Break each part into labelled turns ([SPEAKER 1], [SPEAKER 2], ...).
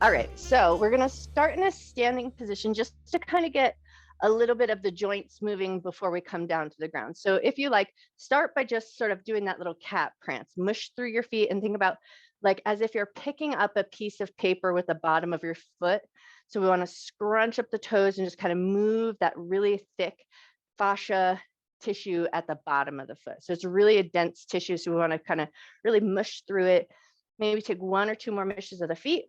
[SPEAKER 1] All right, so we're gonna start in a standing position just to kind of get a little bit of the joints moving before we come down to the ground. So if you like, start by just sort of doing that little cat prance, mush through your feet and think about like as if you're picking up a piece of paper with the bottom of your foot. So we wanna scrunch up the toes and just kind of move that really thick fascia tissue at the bottom of the foot. So it's really a dense tissue. So we wanna kind of really mush through it. Maybe take one or two more mushes of the feet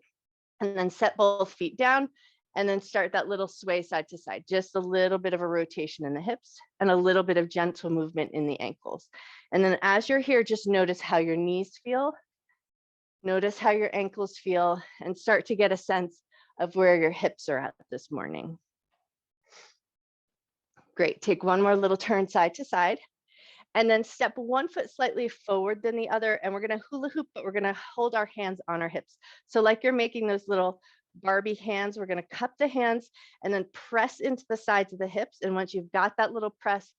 [SPEAKER 1] and then set both feet down and then start that little sway side to side, just a little bit of a rotation in the hips and a little bit of gentle movement in the ankles. And then as you're here, just notice how your knees feel, notice how your ankles feel, and start to get a sense of where your hips are at this morning. Great, take one more little turn side to side. And then step one foot slightly forward than the other. And we're gonna hula hoop, but we're gonna hold our hands on our hips. So like you're making those little Barbie hands, we're gonna cup the hands and then press into the sides of the hips. And once you've got that little press,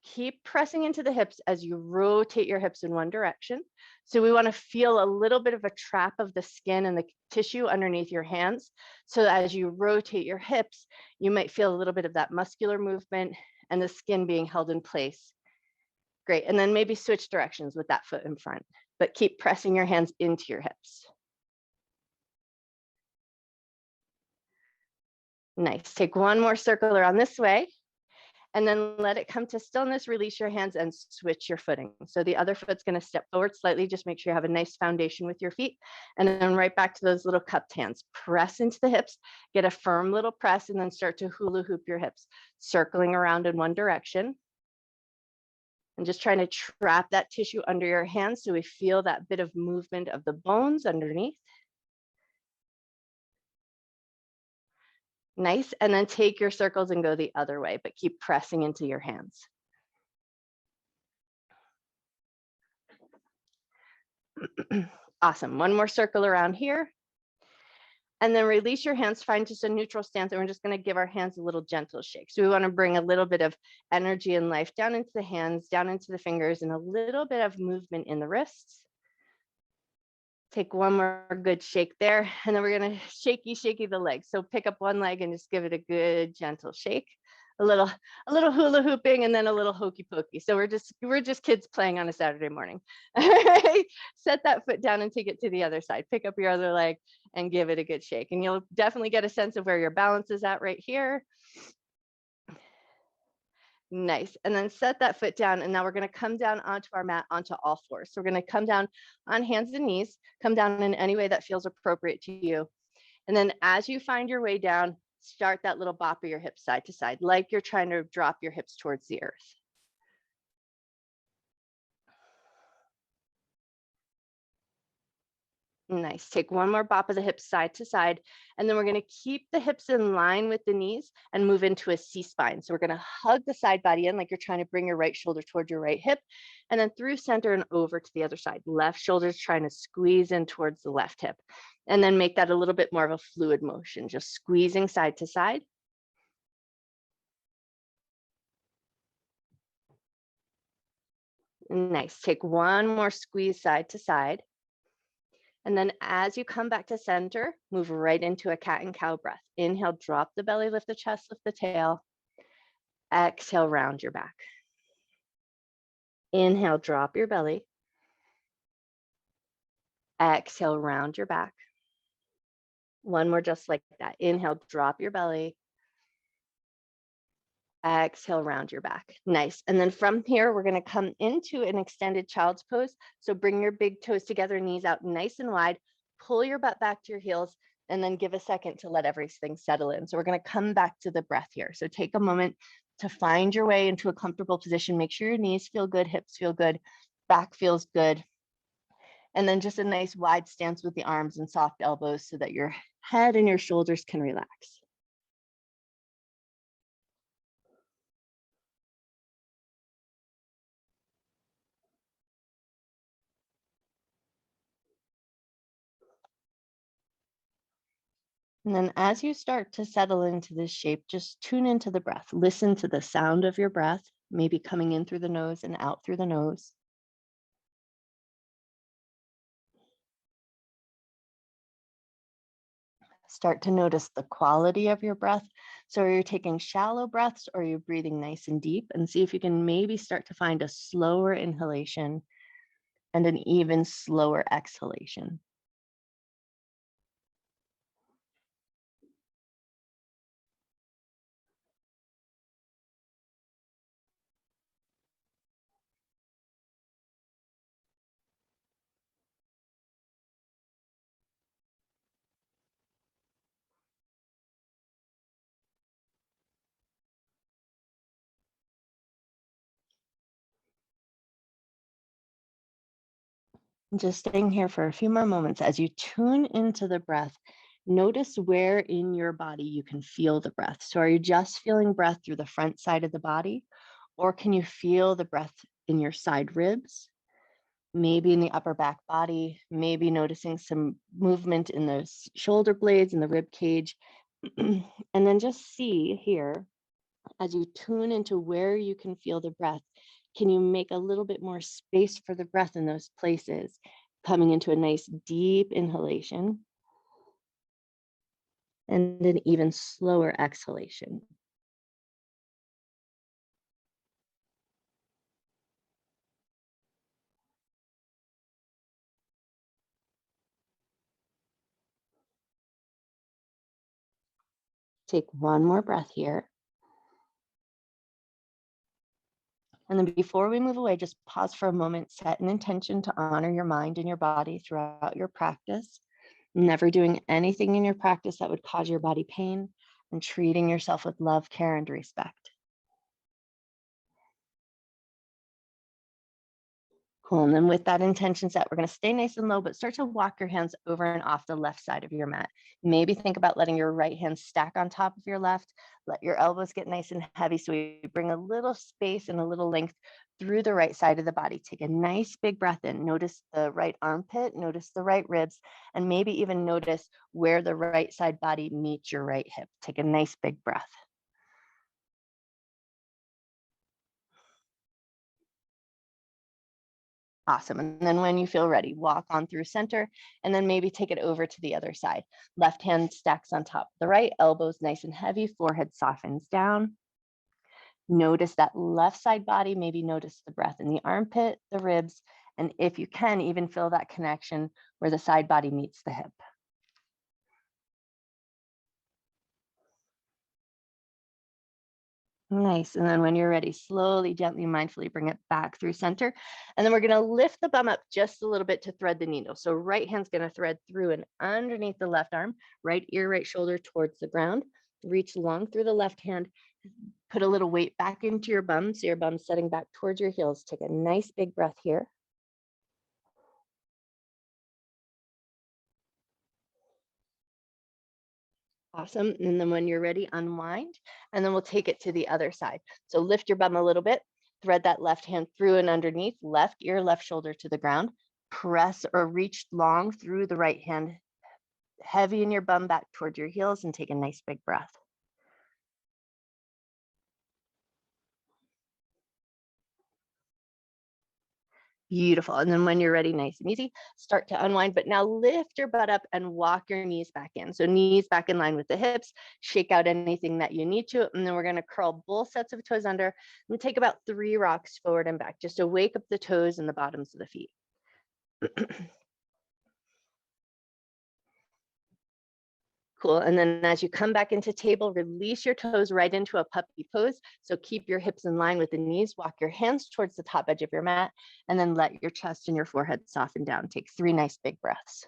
[SPEAKER 1] keep pressing into the hips as you rotate your hips in one direction. So we wanna feel a little bit of a trap of the skin and the tissue underneath your hands. So as you rotate your hips, you might feel a little bit of that muscular movement and the skin being held in place. Great, and then maybe switch directions with that foot in front, but keep pressing your hands into your hips. Nice, take one more circle around this way, and then let it come to stillness, release your hands and switch your footing. So the other foot's gonna step forward slightly, just make sure you have a nice foundation with your feet, and then right back to those little cupped hands. Press into the hips, get a firm little press, and then start to hula hoop your hips, circling around in one direction. And just trying to trap that tissue under your hands so we feel that bit of movement of the bones underneath. Nice, and then take your circles and go the other way, but keep pressing into your hands. Awesome, one more circle around here. And then release your hands, find just a neutral stance, and we're just gonna give our hands a little gentle shake. So we wanna bring a little bit of energy and life down into the hands, down into the fingers, and a little bit of movement in the wrists. Take one more good shake there, and then we're gonna shaky the legs. So pick up one leg and just give it a good gentle shake. A little hula hooping and then a little hokey pokey. So we're just kids playing on a Saturday morning. All right, set that foot down and take it to the other side. Pick up your other leg and give it a good shake. And you'll definitely get a sense of where your balance is at right here. Nice. And then set that foot down. And now we're going to come down onto our mat, onto all fours. So we're going to come down on hands and knees, come down in any way that feels appropriate to you. And then as you find your way down, start that little bop of your hips side to side, like you're trying to drop your hips towards the earth. Nice. Take one more bop of the hips side to side. And then we're going to keep the hips in line with the knees and move into a C-spine. So we're going to hug the side body in like you're trying to bring your right shoulder toward your right hip. And then through center and over to the other side. Left shoulder's trying to squeeze in towards the left hip. And then make that a little bit more of a fluid motion, just squeezing side to side. Nice. Take one more squeeze side to side. And then as you come back to center, move right into a cat and cow breath. Inhale, drop the belly, lift the chest, lift the tail. Exhale, round your back. Inhale, drop your belly. Exhale, round your back. One more just like that. Inhale, drop your belly. Exhale, round your back. Nice. And then from here, we're going to come into an extended child's pose. So bring your big toes together, knees out nice and wide. Pull your butt back to your heels, and then give a second to let everything settle in. So we're going to come back to the breath here. So take a moment to find your way into a comfortable position. Make sure your knees feel good, hips feel good, back feels good. And then just a nice wide stance with the arms and soft elbows so that your head and your shoulders can relax. And then as you start to settle into this shape, just tune into the breath. Listen to the sound of your breath, maybe coming in through the nose and out through the nose. Start to notice the quality of your breath. So are you taking shallow breaths or are you breathing nice and deep? And see if you can maybe start to find a slower inhalation and an even slower exhalation. Just staying here for a few more moments as you tune into the breath. Notice where in your body you can feel the breath. So, are you just feeling breath through the front side of the body, or can you feel the breath in your side ribs? Maybe in the upper back body, maybe noticing some movement in the shoulder blades and the rib cage. And then just see here as you tune into where you can feel the breath, can you make a little bit more space for the breath in those places? Coming into a nice deep inhalation and an even slower exhalation. Take one more breath here. And then before we move away, just pause for a moment, set an intention to honor your mind and your body throughout your practice, never doing anything in your practice that would cause your body pain, and treating yourself with love, care, and respect. Cool. And then with that intention set, we're going to stay nice and low, but start to walk your hands over and off the left side of your mat. Maybe think about letting your right hand stack on top of your left. Let your elbows get nice and heavy. So we bring a little space and a little length through the right side of the body. Take a nice big breath in. Notice the right armpit, notice the right ribs, and maybe even notice where the right side body meets your right hip. Take a nice big breath. Awesome. And then when you feel ready, walk on through center and then maybe take it over to the other side. Left hand stacks on top of the right, elbows nice and heavy, forehead softens down. Notice that left side body, maybe notice the breath in the armpit, the ribs, and if you can, even feel that connection where the side body meets the hip. Nice. And then when you're ready, slowly, gently, mindfully bring it back through center. And then we're going to lift the bum up just a little bit to thread the needle. So right hand's going to thread through and underneath the left arm, right ear, right shoulder towards the ground. Reach long through the left hand. Put a little weight back into your bum. So your bum's setting back towards your heels. Take a nice big breath here. Awesome. And then when you're ready, unwind, and then we'll take it to the other side. So lift your bum a little bit, thread that left hand through and underneath, left ear, left shoulder to the ground, press or reach long through the right hand, heavy in your bum back towards your heels, and take a nice big breath. Beautiful. And then when you're ready, nice and easy, start to unwind, but now lift your butt up and walk your knees back in. So knees back in line with the hips, shake out anything that you need to. And then we're going to curl both sets of toes under and take about 3 rocks forward and back just to wake up the toes and the bottoms of the feet. Cool. And then as you come back into table, release your toes right into a puppy pose. So keep your hips in line with the knees, walk your hands towards the top edge of your mat, and then let your chest and your forehead soften down. Take 3 nice big breaths.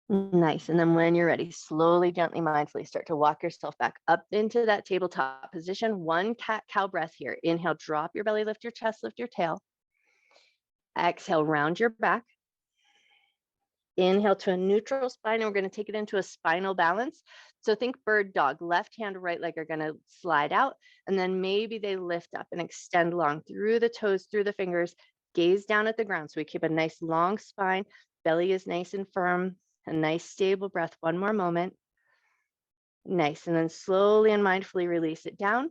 [SPEAKER 1] Nice. And then when you're ready, slowly, gently, mindfully start to walk yourself back up into that tabletop position. 1 cat-cow breath here. Inhale, drop your belly, lift your chest, lift your tail. Exhale, round your back. Inhale to a neutral spine, and we're going to take it into a spinal balance. So think bird dog, left hand, right leg are going to slide out, and then maybe they lift up and extend long through the toes, through the fingers, gaze down at the ground. So we keep a nice long spine, belly is nice and firm, a nice stable breath. 1 more moment. Nice. And then slowly and mindfully release it down,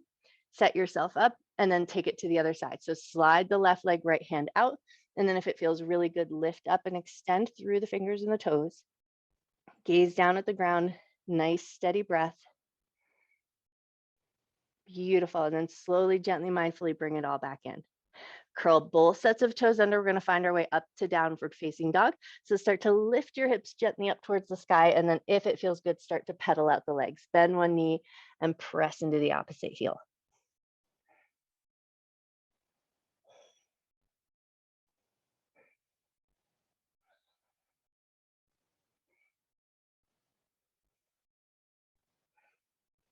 [SPEAKER 1] set yourself up, and then take it to the other side. So slide the left leg, right hand out. And then if it feels really good, lift up and extend through the fingers and the toes. Gaze down at the ground, nice steady breath. Beautiful. And then slowly, gently, mindfully bring it all back in. Curl both sets of toes under. We're going to find our way up to downward facing dog. So start to lift your hips gently up towards the sky. And then if it feels good, start to pedal out the legs. Bend one knee and press into the opposite heel.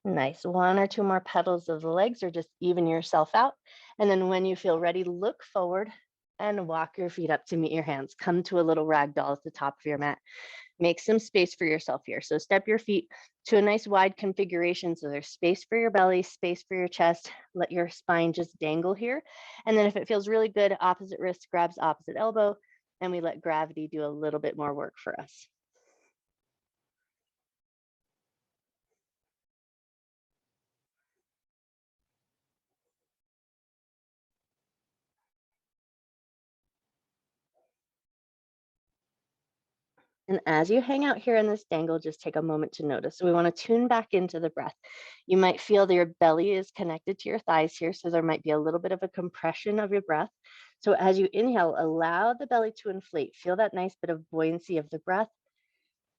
[SPEAKER 1] Nice. One or two more pedals of the legs or just even yourself out. And then when you feel ready, look forward and walk your feet up to meet your hands. Come to a little rag doll at the top of your mat. Make some space for yourself here. So step your feet to a nice wide configuration. So there's space for your belly, space for your chest. Let your spine just dangle here. And then if it feels really good, opposite wrist grabs opposite elbow, and we let gravity do a little bit more work for us. And as you hang out here in this dangle, just take a moment to notice. So we want to tune back into the breath. You might feel that your belly is connected to your thighs here. So there might be a little bit of a compression of your breath. So as you inhale, allow the belly to inflate. Feel that nice bit of buoyancy of the breath.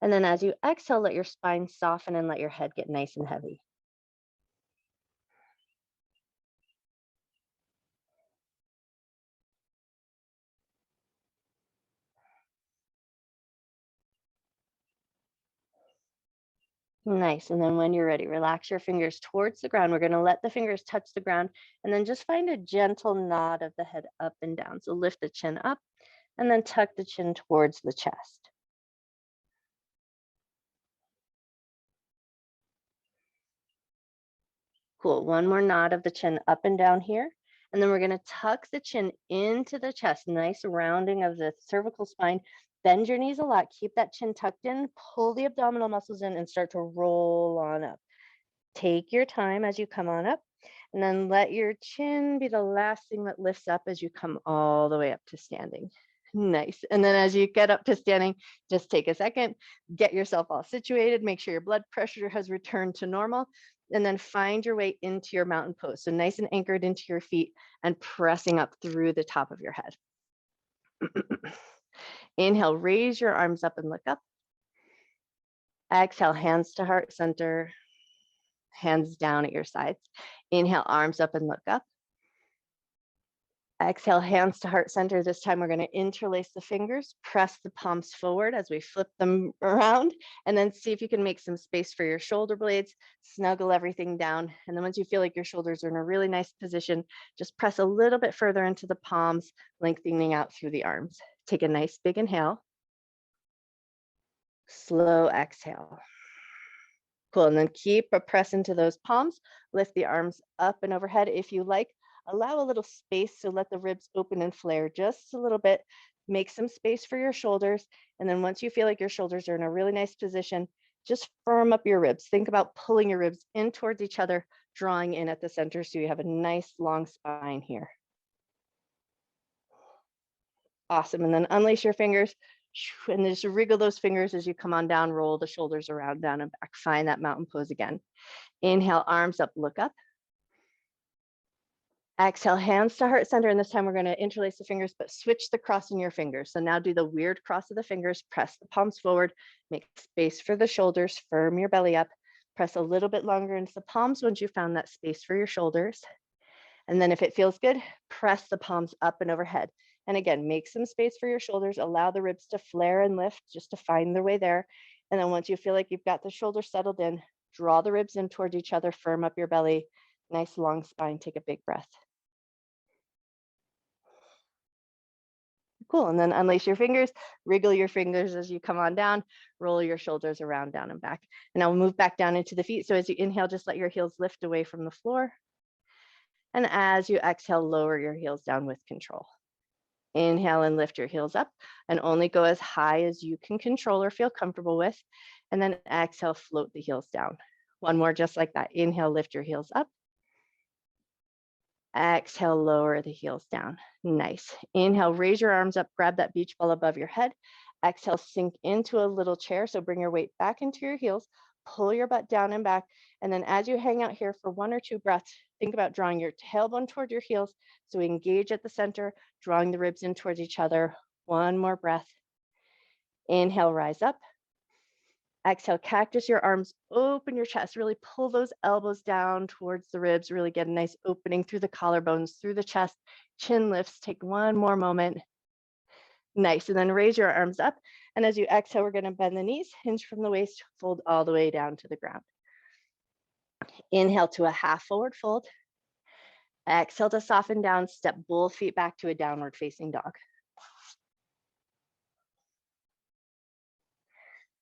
[SPEAKER 1] And then as you exhale, let your spine soften and let your head get nice and heavy. Nice. And then when you're ready, relax your fingers towards the ground. We're going to let the fingers touch the ground and then just find a gentle nod of the head up and down. So lift the chin up and then tuck the chin towards the chest. Cool. One more nod of the chin up and down here. And then we're going to tuck the chin into the chest. Nice rounding of the cervical spine. Bend your knees a lot. Keep that chin tucked in. Pull the abdominal muscles in and start to roll on up. Take your time as you come on up. And then let your chin be the last thing that lifts up as you come all the way up to standing. Nice. And then as you get up to standing, just take a second, get yourself all situated, make sure your blood pressure has returned to normal, and then find your way into your mountain pose. So nice and anchored into your feet and pressing up through the top of your head. Inhale, raise your arms up and look up. Exhale, hands to heart center, hands down at your sides. Inhale, arms up and look up. Exhale, hands to heart center. This time we're going to interlace the fingers, press the palms forward as we flip them around, and then see if you can make some space for your shoulder blades, snuggle everything down. And then once you feel like your shoulders are in a really nice position, just press a little bit further into the palms, lengthening out through the arms. Take a nice big inhale. Slow exhale. Cool, and then keep a press into those palms. Lift the arms up and overhead if you like. Allow a little space, so let the ribs open and flare just a little bit. Make some space for your shoulders. And then once you feel like your shoulders are in a really nice position, just firm up your ribs. Think about pulling your ribs in towards each other, drawing in at the center so you have a nice long spine here. Awesome. And then unlace your fingers and just wriggle those fingers as you come on down, roll the shoulders around, down and back. Find that mountain pose again. Inhale, arms up, look up. Exhale, hands to heart center. And this time we're going to interlace the fingers, but switch the cross in your fingers. So now do the weird cross of the fingers, press the palms forward, make space for the shoulders, firm your belly up, press a little bit longer into the palms once you found that space for your shoulders. And then if it feels good, press the palms up and overhead. And again, make some space for your shoulders, allow the ribs to flare and lift just to find their way there. And then once you feel like you've got the shoulders settled in, draw the ribs in towards each other, firm up your belly, nice long spine, take a big breath. Cool, and then unlace your fingers, wriggle your fingers as you come on down, roll your shoulders around, down and back. And now move back down into the feet. So as you inhale, just let your heels lift away from the floor. And as you exhale, lower your heels down with control. Inhale and lift your heels up and only go as high as you can control or feel comfortable with. And then exhale, float the heels down. One more just like that. Inhale, lift your heels up. Exhale, lower the heels down. Nice. Inhale, raise your arms up, grab that beach ball above your head. Exhale, sink into a little chair. So bring your weight back into your heels, pull your butt down and back. And then as you hang out here for 1 or 2 breaths, think about drawing your tailbone toward your heels. So engage at the center, drawing the ribs in towards each other. One more breath. Inhale, rise up. Exhale, cactus your arms, open your chest, really pull those elbows down towards the ribs, really get a nice opening through the collarbones, through the chest, chin lifts, take one more moment. Nice, and then raise your arms up. And as you exhale, we're gonna bend the knees, hinge from the waist, fold all the way down to the ground. Inhale to a half forward fold. Exhale to soften down, step both feet back to a downward facing dog.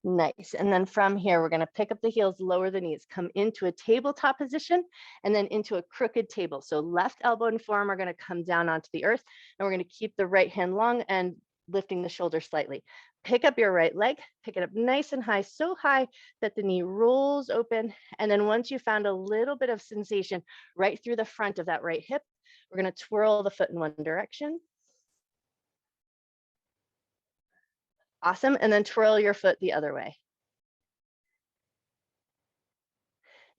[SPEAKER 1] Nice. And then from here, we're going to pick up the heels, lower the knees, come into a tabletop position, and then into a crooked table. So left elbow and forearm are going to come down onto the earth, and we're going to keep the right hand long and lifting the shoulder slightly. Pick up your right leg, pick it up nice and high, so high that the knee rolls open. And then once you found a little bit of sensation right through the front of that right hip, we're going to twirl the foot in one direction. Awesome. And then twirl your foot the other way.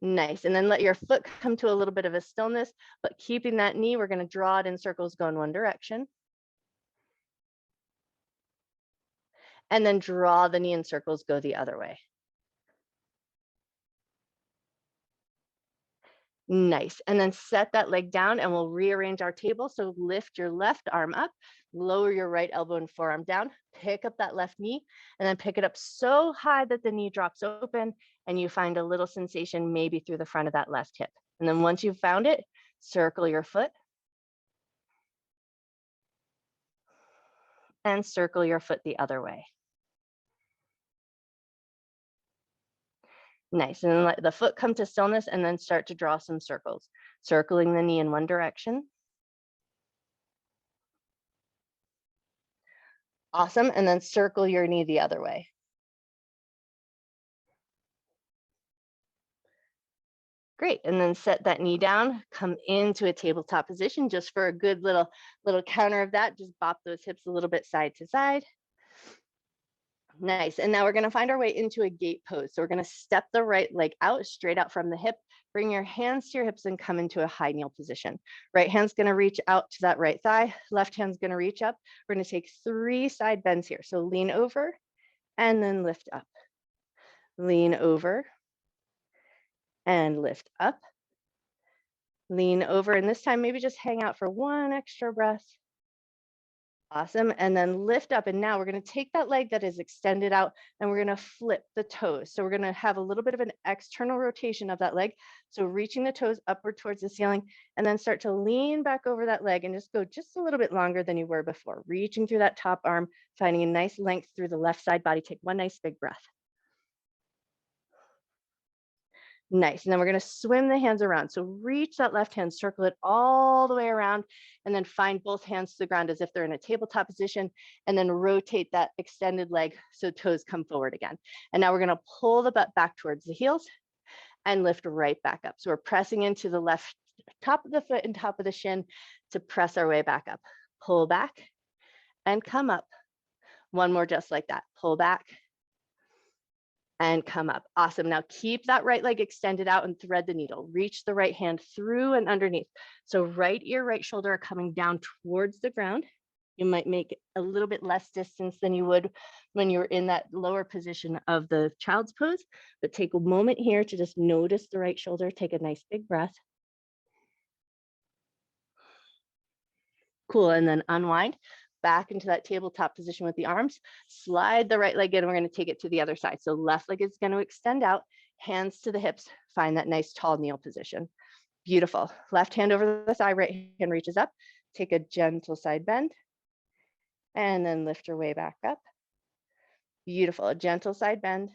[SPEAKER 1] Nice. And then let your foot come to a little bit of a stillness, but keeping that knee, we're going to draw it in circles, go in one direction. And then draw the knee in circles, go the other way. Nice. And then set that leg down and we'll rearrange our table. So lift your left arm up, lower your right elbow and forearm down, pick up that left knee, and then pick it up so high that the knee drops open and you find a little sensation maybe through the front of that left hip. And then once you've found it, circle your foot and circle your foot the other way. Nice. And then let the foot come to stillness and then start to draw some circles, circling the knee in one direction. Awesome. And then circle your knee the other way. Great. And then set that knee down, come into a tabletop position just for a good little counter of that. Just bop those hips a little bit side to side. Nice. And now we're going to find our way into a gate pose. So we're going to step the right leg out, straight out from the hip. Bring your hands to your hips and come into a high kneel position. Right hand's going to reach out to that right thigh. Left hand's going to reach up. We're going to take 3 side bends here. So lean over and then lift up. Lean over and lift up. Lean over. And this time, maybe just hang out for 1 extra breath. Awesome. And then lift up. And now we're going to take that leg that is extended out and we're going to flip the toes. So we're going to have a little bit of an external rotation of that leg. So reaching the toes upward towards the ceiling and then start to lean back over that leg and just go just a little bit longer than you were before. Reaching through that top arm, finding a nice length through the left side body. Take 1 nice big breath. Nice. And then we're going to swim the hands around. So reach that left hand, circle it all the way around, and then find both hands to the ground as if they're in a tabletop position, and then rotate that extended leg so toes come forward again. And now we're going to pull the butt back towards the heels and lift right back up. So we're pressing into the left top of the foot and top of the shin to press our way back up. Pull back and come up. One more just like that. Pull back and come up. Awesome. Now keep that right leg extended out and thread the needle. Reach the right hand through and underneath. So right ear, right shoulder are coming down towards the ground. You might make a little bit less distance than you would when you're in that lower position of the child's pose, but take a moment here to just notice the right shoulder. Take a nice big breath. Cool. And then unwind back into that tabletop position with the arms. Slide the right leg in. We're going to take it to the other side. So left leg is going to extend out, hands to the hips. Find that nice tall kneel position. Beautiful. Left hand over the thigh, right hand reaches up. Take a gentle side bend and then lift your way back up. Beautiful. A gentle side bend.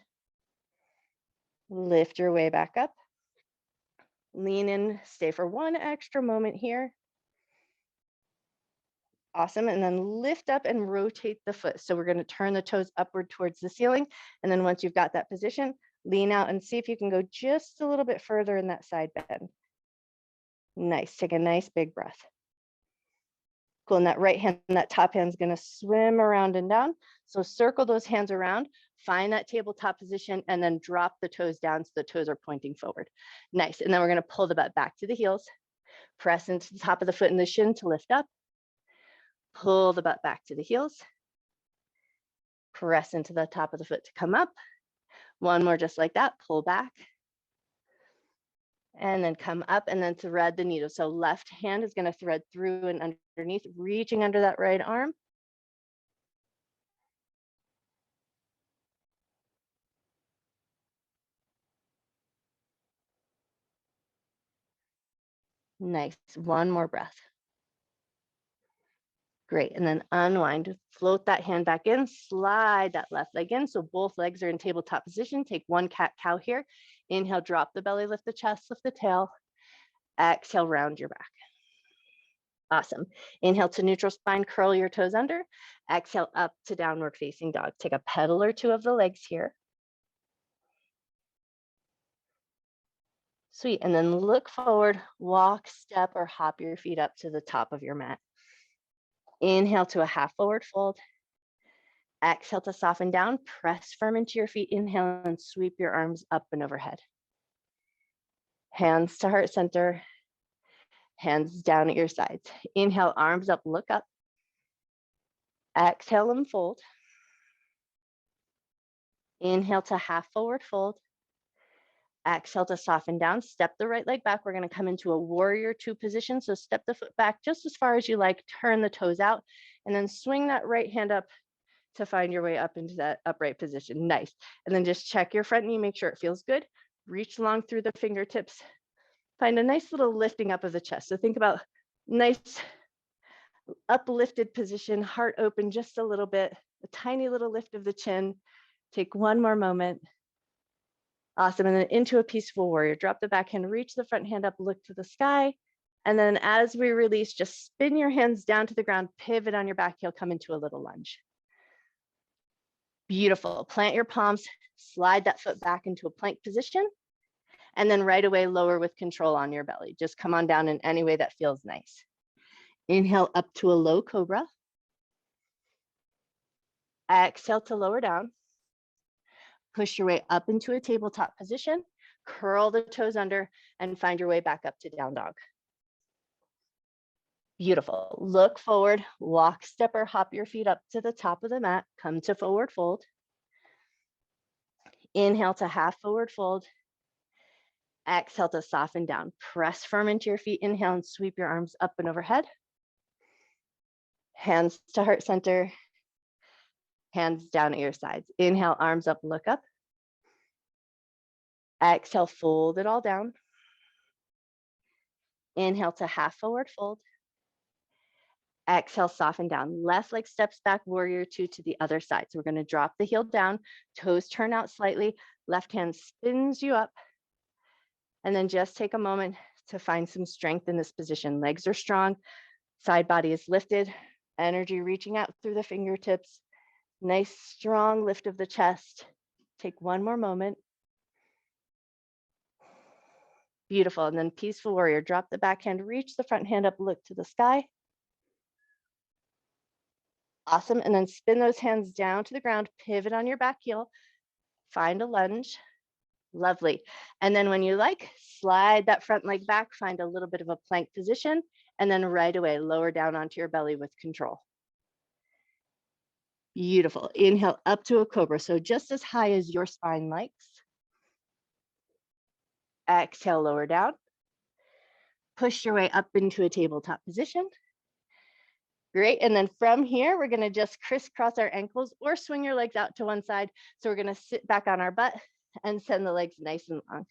[SPEAKER 1] Lift your way back up. Lean in, stay for 1 extra moment here. Awesome. And then lift up and rotate the foot. So we're going to turn the toes upward towards the ceiling. And then once you've got that position, Lean out and see if you can go just a little bit further in that side bend. Nice, take a nice big breath. Cool, and that right hand, that top hand's gonna swim around and down. So circle those hands around, find that tabletop position, and then drop the toes down so the toes are pointing forward. Nice, and then we're gonna pull the butt back to the heels, press into the top of the foot and the shin to lift up, pull the butt back to the heels, press into the top of the foot to come up. One more just like that, pull back, and then come up and then thread the needle. So left hand is gonna thread through and underneath, reaching under that right arm. Nice, one more breath. Great, and then unwind, float that hand back in, slide that left leg in. So both legs are in tabletop position. Take one cat-cow here. Inhale, drop the belly, lift the chest, lift the tail. Exhale, round your back. Awesome. Inhale to neutral spine, curl your toes under. Exhale up to downward facing dog. Take a pedal or two of the legs here. Sweet, and then look forward, walk, step, or hop your feet up to the top of your mat. Inhale to a half forward fold. Exhale to soften down, press firm into your feet. Inhale and sweep your arms up and overhead. Hands to heart center, hands down at your sides. Inhale, arms up, look up. Exhale and fold. Inhale to half forward fold. Exhale to soften down, step the right leg back. We're gonna come into a warrior two position. So step the foot back just as far as you like, turn the toes out, and then swing that right hand up to find your way up into that upright position. Nice. And then just check your front knee, make sure it feels good. Reach long through the fingertips. Find a nice little lifting up of the chest. So think about nice uplifted position, heart open just a little bit, a tiny little lift of the chin. Take one more moment. Awesome, and then into a peaceful warrior. Drop the back hand, reach the front hand up, look to the sky. And then as we release, just spin your hands down to the ground, pivot on your back heel, come into a little lunge. Beautiful, plant your palms, slide that foot back into a plank position, and then right away lower with control on your belly. Just come on down in any way that feels nice. Inhale up to a low cobra. Exhale to lower down. Push your way up into a tabletop position, curl the toes under, and find your way back up to down dog. Beautiful. Look forward, walk, step, or hop your feet up to the top of the mat. Come to forward fold. Inhale to half forward fold. Exhale to soften down. Press firm into your feet. Inhale and sweep your arms up and overhead. Hands to heart center. Hands down at your sides. Inhale, arms up, look up. Exhale, fold it all down. Inhale to half forward fold. Exhale, soften down. Left leg steps back, warrior two to the other side. So we're going to drop the heel down, toes turn out slightly, left hand spins you up. And then just take a moment to find some strength in this position. Legs are strong, side body is lifted, energy reaching out through the fingertips. Nice, strong lift of the chest. Take one more moment. Beautiful, and then peaceful warrior. Drop the back hand, reach the front hand up, look to the sky. Awesome, and then spin those hands down to the ground, pivot on your back heel, find a lunge. Lovely, and then when you like, slide that front leg back, find a little bit of a plank position, and then right away, lower down onto your belly with control. Beautiful, inhale up to a cobra, so just as high as your spine likes. Exhale, lower down. Push your way up into a tabletop position. Great, and then from here, we're gonna just crisscross our ankles or swing your legs out to one side. So we're gonna sit back on our butt and send the legs nice and long.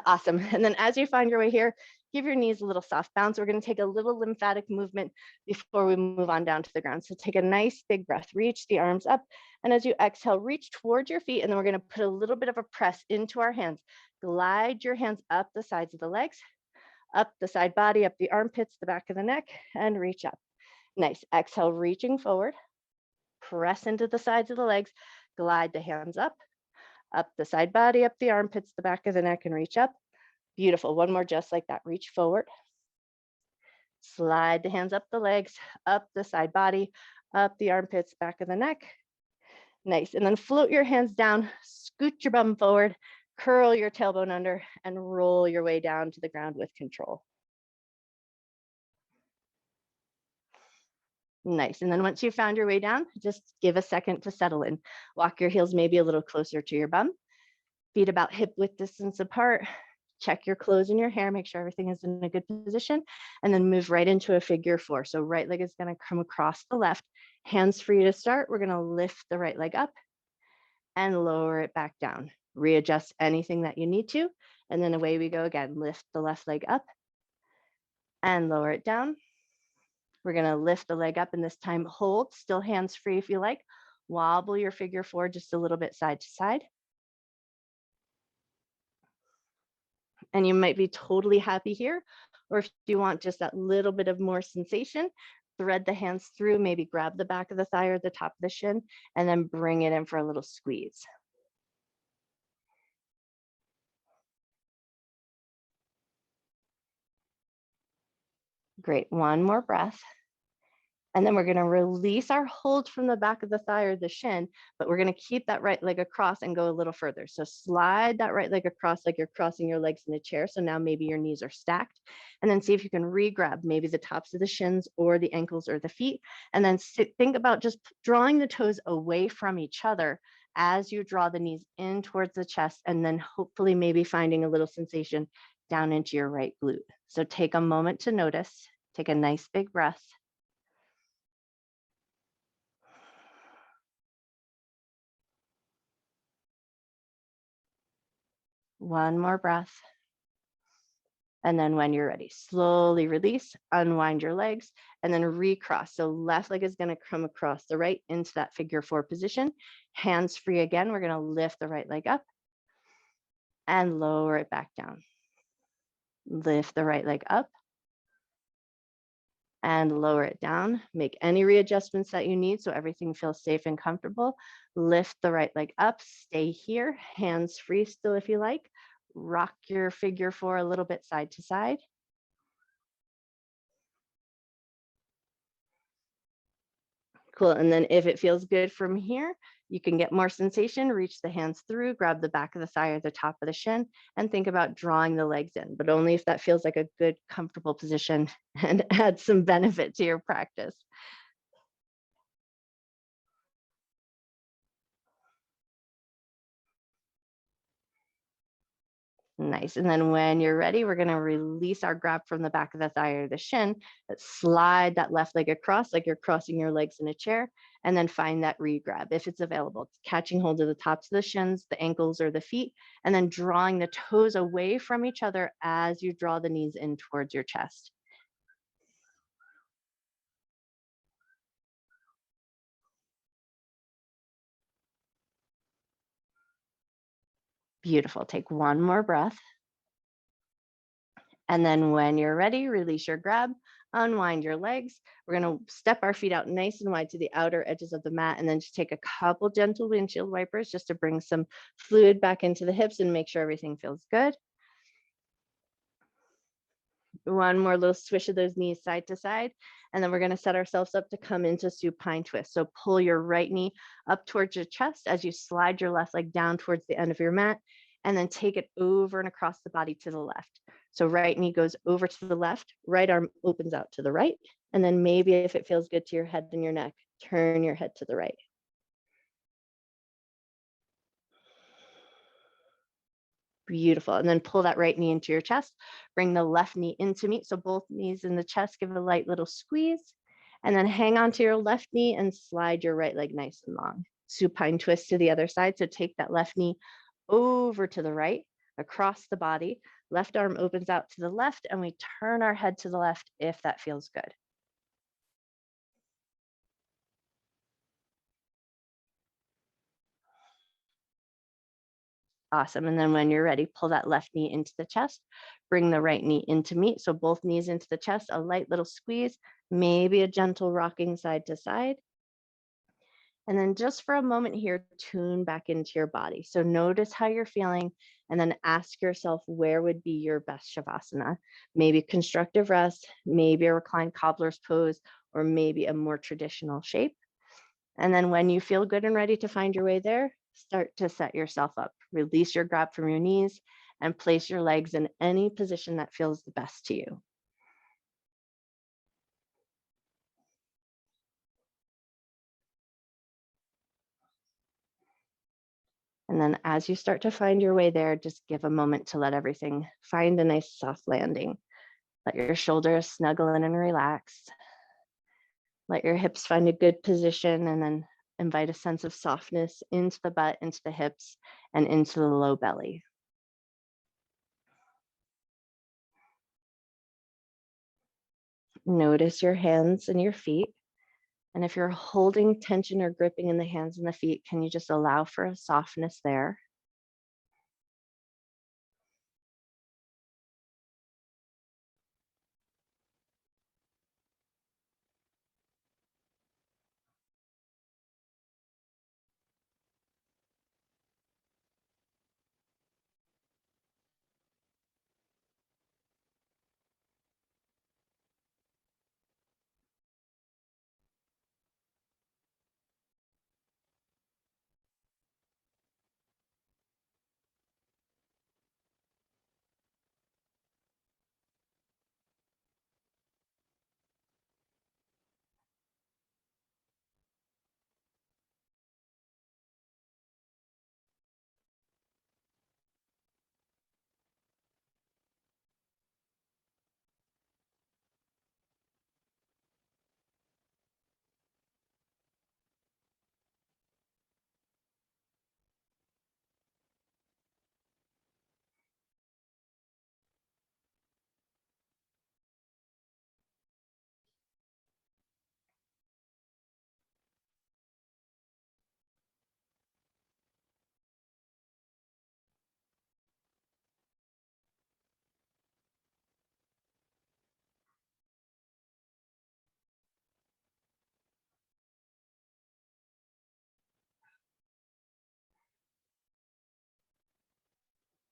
[SPEAKER 1] Awesome, and then as you find your way here, give your knees a little soft bounce. We're gonna take a little lymphatic movement before we move on down to the ground. So take a nice big breath, reach the arms up. And as you exhale, reach towards your feet, and then we're gonna put a little bit of a press into our hands. Glide your hands up the sides of the legs, up the side body, up the armpits, the back of the neck, and reach up. Nice, exhale, reaching forward. Press into the sides of the legs, glide the hands up the side body, up the armpits, the back of the neck, and reach up. Beautiful. One more just like that. Reach forward. Slide the hands up the legs, up the side body, up the armpits, back of the neck. Nice. And then float your hands down, scoot your bum forward, curl your tailbone under, and roll your way down to the ground with control. Nice. And then once you found your way down, just give a second to settle in. Walk your heels maybe a little closer to your bum. Feet about hip width distance apart. Check your clothes and your hair, make sure everything is in a good position, and then move right into a figure four. So right leg is going to come across the left. Hands free to start. We're going to lift the right leg up and lower it back down. Readjust anything that you need to. And then away we go again. Lift the left leg up and lower it down. We're going to lift the leg up and this time hold, still hands free if you like. Wobble your figure four just a little bit side to side. And you might be totally happy here. Or if you want just that little bit of more sensation, thread the hands through, maybe grab the back of the thigh or the top of the shin, and then bring it in for a little squeeze. Great, one more breath. And then we're going to release our hold from the back of the thigh or the shin, but we're going to keep that right leg across and go a little further. So slide that right leg across like you're crossing your legs in a chair. So now maybe your knees are stacked, and then see if you can re-grab maybe the tops of the shins or the ankles or the feet. And then think about just drawing the toes away from each other as you draw the knees in towards the chest, and then hopefully maybe finding a little sensation down into your right glute. So take a moment to notice, take a nice big breath. One more breath. And then when you're ready, slowly release, unwind your legs, and then recross. So left leg is going to come across the right into that figure four position. Hands free again. We're going to lift the right leg up and lower it back down. Lift the right leg up and lower it down. Make any readjustments that you need so everything feels safe and comfortable. Lift the right leg up, stay here, hands free still if you like. Rock your figure four a little bit side to side. Cool, and then if it feels good from here, you can get more sensation, reach the hands through, grab the back of the thigh or the top of the shin, and think about drawing the legs in, but only if that feels like a good, comfortable position and add some benefit to your practice. Nice, and then when you're ready, we're gonna release our grab from the back of the thigh or the shin, slide that left leg across like you're crossing your legs in a chair, and then find that re-grab if it's available. It's catching hold of the tops of the shins, the ankles, or the feet, and then drawing the toes away from each other as you draw the knees in towards your chest. Beautiful, take one more breath. And then when you're ready, release your grab, unwind your legs. We're going to step our feet out nice and wide to the outer edges of the mat, and then just take a couple gentle windshield wipers just to bring some fluid back into the hips and make sure everything feels good. One more little swish of those knees side to side. And then we're going to set ourselves up to come into supine twist. So pull your right knee up towards your chest as you slide your left leg down towards the end of your mat, and then take it over and across the body to the left. So right knee goes over to the left, right arm opens out to the right. And then maybe if it feels good to your head and your neck, turn your head to the right. Beautiful. And then pull that right knee into your chest. Bring the left knee into meet. So both knees in the chest, give a light little squeeze. And then hang on to your left knee and slide your right leg nice and long. Supine twist to the other side. So take that left knee over to the right, across the body. Left arm opens out to the left, and we turn our head to the left if that feels good. Awesome. And then when you're ready, pull that left knee into the chest, bring the right knee into meet. So both knees into the chest, a light little squeeze, maybe a gentle rocking side to side. And then just for a moment here, tune back into your body. So notice how you're feeling and then ask yourself where would be your best Shavasana. Maybe constructive rest, maybe a reclined cobbler's pose, or maybe a more traditional shape. And then when you feel good and ready to find your way there, start to set yourself up. Release your grab from your knees and place your legs in any position that feels the best to you. And then as you start to find your way there, just give a moment to let everything find a nice soft landing. Let your shoulders snuggle in and relax. Let your hips find a good position and then invite a sense of softness into the butt, into the hips, and into the low belly. Notice your hands and your feet. And if you're holding tension or gripping in the hands and the feet, can you just allow for a softness there?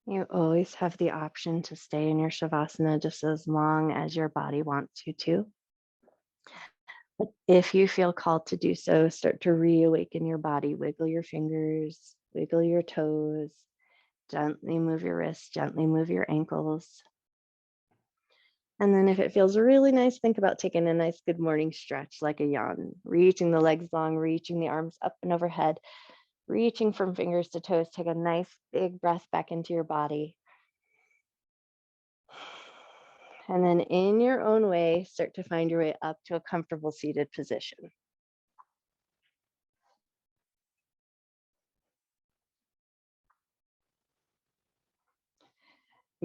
[SPEAKER 1] You always have the option to stay in your Shavasana just as long as your body wants you to. But if you feel called to do so, start to reawaken your body, wiggle your fingers, wiggle your toes, gently move your wrists, gently move your ankles. And then if it feels really nice, think about taking a nice good morning stretch like a yawn, reaching the legs long, reaching the arms up and overhead, reaching from fingers to toes. Take a nice big breath back into your body. And then in your own way, start to find your way up to a comfortable seated position.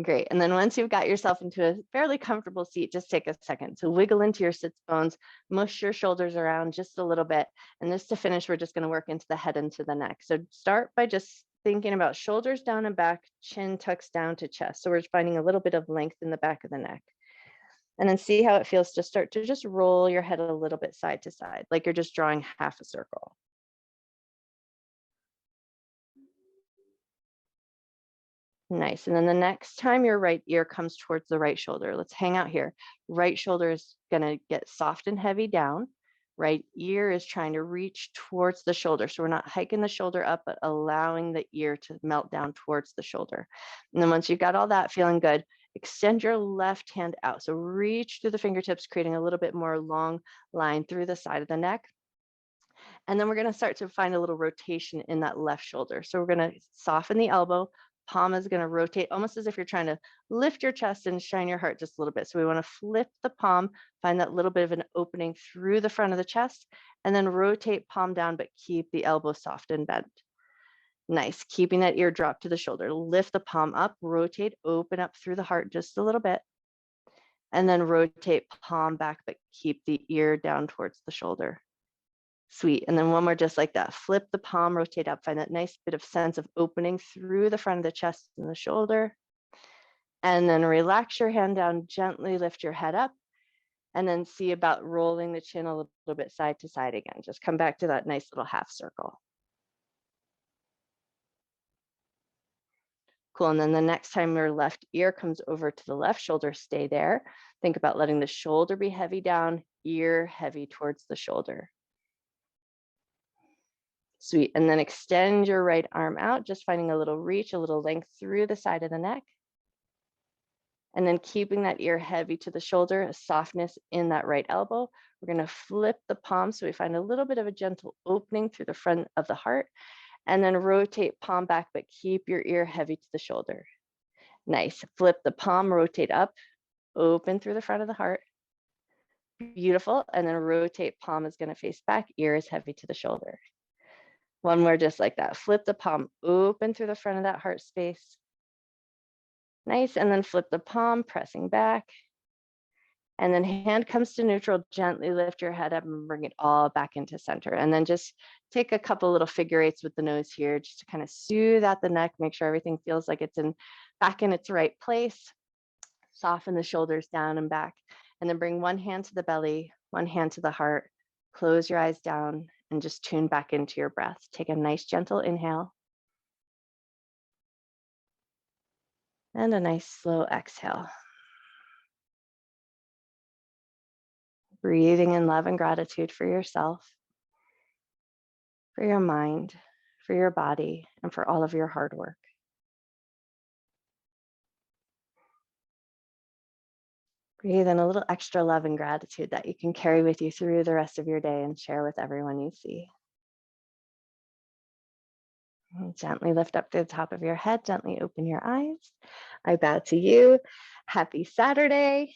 [SPEAKER 1] Great. And then once you've got yourself into a fairly comfortable seat, just take a second to wiggle into your sits bones, mush your shoulders around just a little bit. And just to finish, we're just going to work into the head and to the neck. So start by just thinking about shoulders down and back, chin tucks down to chest. So we're finding a little bit of length in the back of the neck. And then see how it feels to start to just roll your head a little bit side to side, like you're just drawing half a circle. Nice. And then the next time your right ear comes towards the right shoulder, let's hang out here. Right shoulder is going to get soft and heavy down. Right ear is trying to reach towards the shoulder. So we're not hiking the shoulder up, but allowing the ear to melt down towards the shoulder. And then once you've got all that feeling good, extend your left hand out. So reach through the fingertips, creating a little bit more long line through the side of the neck. And then we're going to start to find a little rotation in that left shoulder. So we're going to soften the elbow. Palm is going to rotate almost as if you're trying to lift your chest and shine your heart just a little bit. So we want to flip the palm, find that little bit of an opening through the front of the chest, and then rotate palm down, but keep the elbow soft and bent. Nice. Keeping that ear drop to the shoulder. Lift the palm up, rotate, open up through the heart just a little bit, and then rotate palm back, but keep the ear down towards the shoulder. Sweet. And then one more just like that. Flip the palm, rotate up, find that nice bit of sense of opening through the front of the chest and the shoulder. And then relax your hand down, gently lift your head up. And then see about rolling the chin a little bit side to side again. Just come back to that nice little half circle. Cool, and then the next time your left ear comes over to the left shoulder, stay there. Think about letting the shoulder be heavy down, ear heavy towards the shoulder. Sweet, and then extend your right arm out, just finding a little reach, a little length through the side of the neck. And then keeping that ear heavy to the shoulder, a softness in that right elbow. We're gonna flip the palm so we find a little bit of a gentle opening through the front of the heart, and then rotate palm back, but keep your ear heavy to the shoulder. Nice, flip the palm, rotate up, open through the front of the heart. Beautiful, and then rotate, palm is gonna face back, ear is heavy to the shoulder. One more just like that, flip the palm, open through the front of that heart space. Nice, and then flip the palm, pressing back. And then hand comes to neutral, gently lift your head up and bring it all back into center. And then just take a couple little figure eights with the nose here, just to kind of soothe out the neck, make sure everything feels like it's back in its right place. Soften the shoulders down and back. And then bring one hand to the belly, one hand to the heart. Close your eyes down and just tune back into your breath. Take a nice gentle inhale. And a nice slow exhale. Breathing in love and gratitude for yourself, for your mind, for your body, and for all of your hard work. Breathe in a little extra love and gratitude that you can carry with you through the rest of your day and share with everyone you see. And gently lift up to the top of your head, gently open your eyes. I bow to you. Happy Saturday.